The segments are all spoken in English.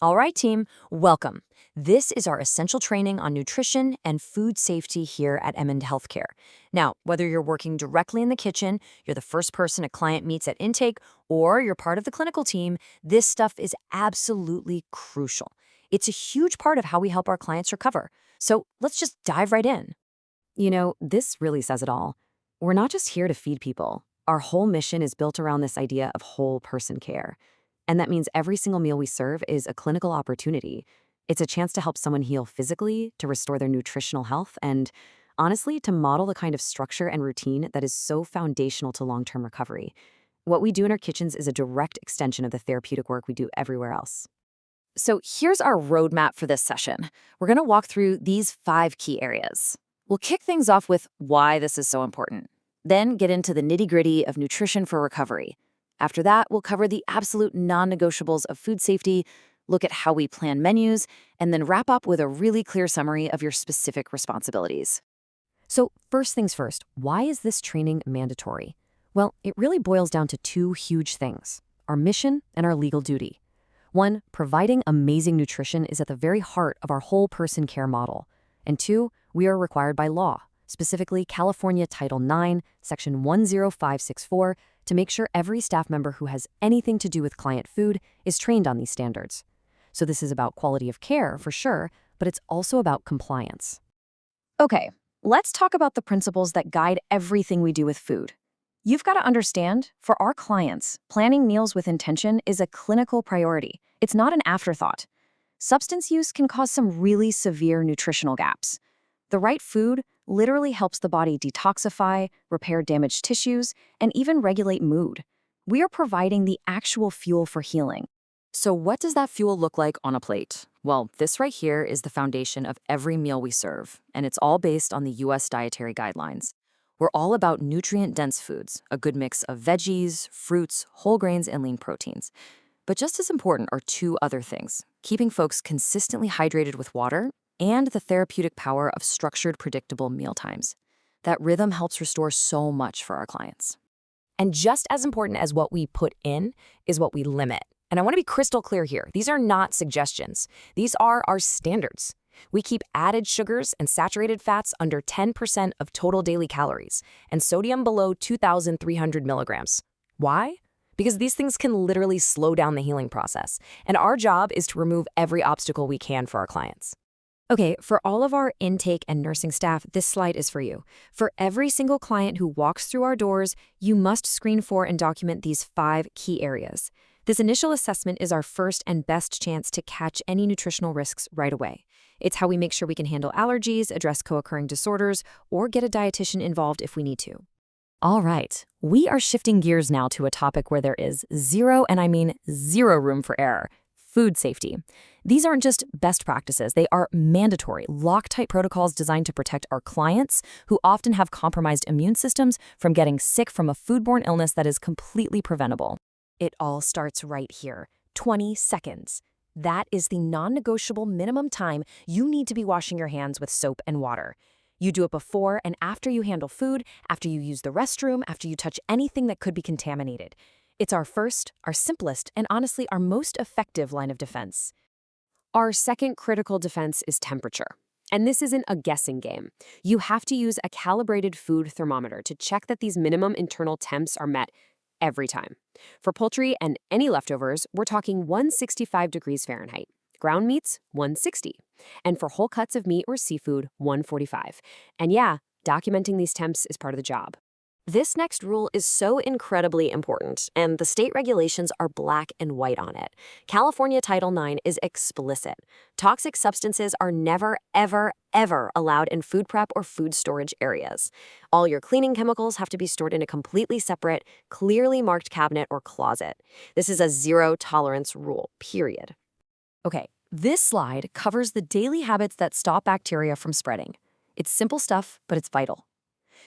All right, team, welcome. This is our essential training on nutrition and food safety here at Emmond Healthcare. Now, whether you're working directly in the kitchen, you're the first person a client meets at intake, or you're part of the clinical team, this stuff is absolutely crucial. It's a huge part of how we help our clients recover. So let's just dive right in. This really says it all. We're not just here to feed people. Our whole mission is built around this idea of whole person care. And that means every single meal we serve is a clinical opportunity. It's a chance to help someone heal physically, to restore their nutritional health, and honestly, to model the kind of structure and routine that is so foundational to long-term recovery. What we do in our kitchens is a direct extension of the therapeutic work we do everywhere else. So here's our roadmap for this session. We're going to walk through these 5 key areas. We'll kick things off with why this is so important, then get into the nitty-gritty of nutrition for recovery. After that, we'll cover the absolute non-negotiables of food safety, look at how we plan menus, and then wrap up with a really clear summary of your specific responsibilities. So first things first, why is this training mandatory? Well, it really boils down to 2 huge things: our mission and our legal duty. 1, providing amazing nutrition is at the very heart of our whole person care model. And 2, we are required by law, specifically California Title IX, Section 10564, to make sure every staff member who has anything to do with client food is trained on these standards. So this is about quality of care, for sure, but it's also about compliance. Okay, let's talk about the principles that guide everything we do with food. You've got to understand, for our clients, planning meals with intention is a clinical priority. It's not an afterthought. Substance use can cause some really severe nutritional gaps. The right food literally helps the body detoxify, repair damaged tissues, and even regulate mood. We are providing the actual fuel for healing. So what does that fuel look like on a plate? Well, this right here is the foundation of every meal we serve, and it's all based on the U.S. dietary guidelines. We're all about nutrient-dense foods, a good mix of veggies, fruits, whole grains, and lean proteins. But just as important are 2 other things: keeping folks consistently hydrated with water and the therapeutic power of structured, predictable mealtimes. That rhythm helps restore so much for our clients. And just as important as what we put in is what we limit. And I want to be crystal clear here. These are not suggestions. These are our standards. We keep added sugars and saturated fats under 10% of total daily calories and sodium below 2,300 milligrams. Why? Because these things can literally slow down the healing process. And our job is to remove every obstacle we can for our clients. Okay, for all of our intake and nursing staff, this slide is for you. For every single client who walks through our doors, you must screen for and document these 5 key areas. This initial assessment is our first and best chance to catch any nutritional risks right away. It's how we make sure we can handle allergies, address co-occurring disorders, or get a dietitian involved if we need to. All right, we are shifting gears now to a topic where there is zero, and I mean zero room for error: food safety. These aren't just best practices, they are mandatory, Loctite protocols designed to protect our clients, who often have compromised immune systems, from getting sick from a foodborne illness that is completely preventable. It all starts right here: 20 seconds. That is the non-negotiable minimum time you need to be washing your hands with soap and water. You do it before and after you handle food, after you use the restroom, after you touch anything that could be contaminated. It's our first, our simplest, and honestly our most effective line of defense. Our second critical defense is temperature. And this isn't a guessing game. You have to use a calibrated food thermometer to check that these minimum internal temps are met every time. For poultry and any leftovers, we're talking 165 degrees Fahrenheit. Ground meats, 160. And for whole cuts of meat or seafood, 145. And yeah, documenting these temps is part of the job. This next rule is so incredibly important, and the state regulations are black and white on it. California Title IX is explicit. Toxic substances are never, ever, ever allowed in food prep or food storage areas. All your cleaning chemicals have to be stored in a completely separate, clearly marked cabinet or closet. This is a zero tolerance rule, period. Okay, this slide covers the daily habits that stop bacteria from spreading. It's simple stuff, but it's vital.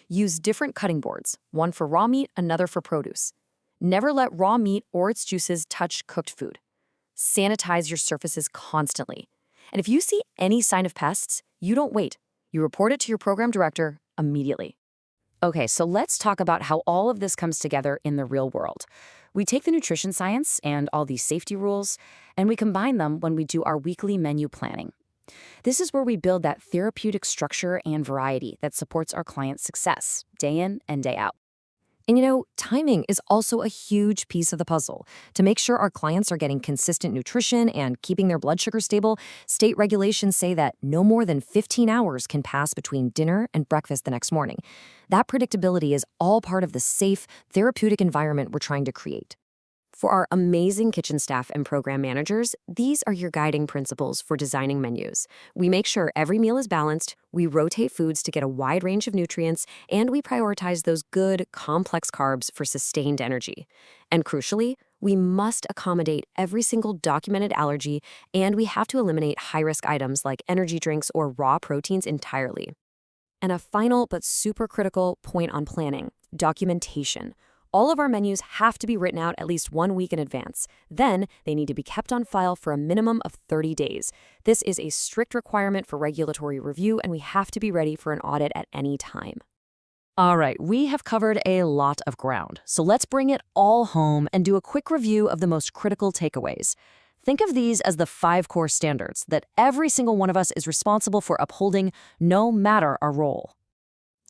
Use different cutting boards, one for raw meat, another for produce. Never let raw meat or its juices touch cooked food. Sanitize your surfaces constantly. And if you see any sign of pests, you don't wait. You report it to your program director immediately. Okay, so let's talk about how all of this comes together in the real world. We take the nutrition science and all these safety rules, and we combine them when we do our weekly menu planning. This is where we build that therapeutic structure and variety that supports our clients' success, day in and day out. And timing is also a huge piece of the puzzle. To make sure our clients are getting consistent nutrition and keeping their blood sugar stable, state regulations say that no more than 15 hours can pass between dinner and breakfast the next morning. That predictability is all part of the safe, therapeutic environment we're trying to create. For our amazing kitchen staff and program managers, these are your guiding principles for designing menus. We make sure every meal is balanced, we rotate foods to get a wide range of nutrients, and we prioritize those good, complex carbs for sustained energy. And crucially, we must accommodate every single documented allergy, and we have to eliminate high-risk items like energy drinks or raw proteins entirely. And a final but super critical point on planning: documentation. All of our menus have to be written out at least 1 week in advance. Then, they need to be kept on file for a minimum of 30 days. This is a strict requirement for regulatory review, and we have to be ready for an audit at any time. All right, we have covered a lot of ground, so let's bring it all home and do a quick review of the most critical takeaways. Think of these as the 5 core standards that every single one of us is responsible for upholding, no matter our role.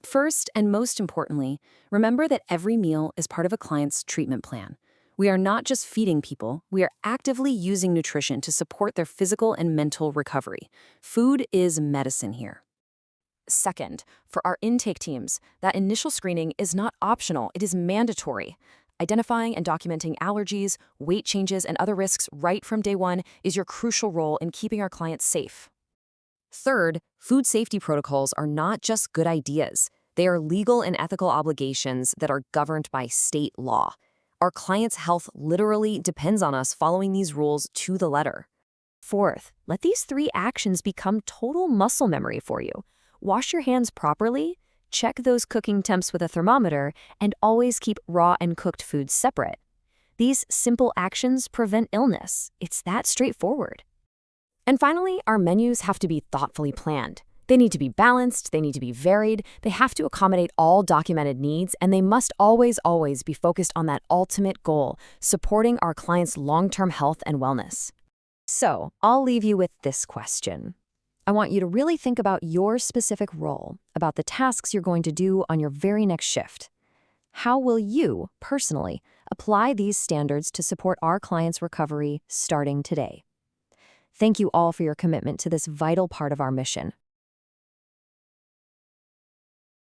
First, and most importantly, remember that every meal is part of a client's treatment plan. We are not just feeding people, we are actively using nutrition to support their physical and mental recovery. Food is medicine here. Second, for our intake teams, that initial screening is not optional, it is mandatory. Identifying and documenting allergies, weight changes, and other risks right from day one is your crucial role in keeping our clients safe. Third, food safety protocols are not just good ideas. They are legal and ethical obligations that are governed by state law. Our clients' health literally depends on us following these rules to the letter. Fourth, let these 3 actions become total muscle memory for you. Wash your hands properly, check those cooking temps with a thermometer, and always keep raw and cooked foods separate. These simple actions prevent illness. It's that straightforward. And finally, our menus have to be thoughtfully planned. They need to be balanced, they need to be varied, they have to accommodate all documented needs, and they must always be focused on that ultimate goal, supporting our clients' long-term health and wellness. So, I'll leave you with this question. I want you to really think about your specific role, about the tasks you're going to do on your very next shift. How will you, personally, apply these standards to support our clients' recovery starting today? Thank you all for your commitment to this vital part of our mission.